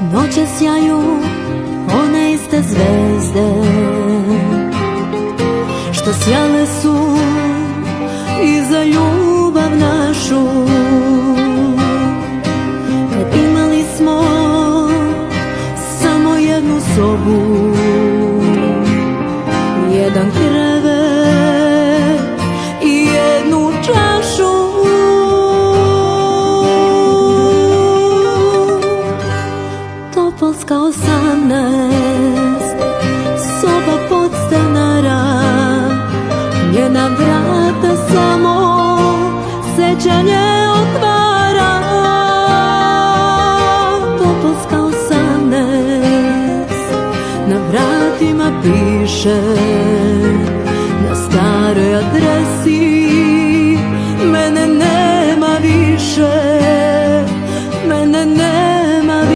Noće sjaju one iste zvezde što sjale su i za ljubav našu. Kad imali smo samo jednu sobu, jedan krevet i jednu čašu. Topolska 18, soba podstanara, njena vrata samo sećanje otvara. Topolska 18, na vratima piše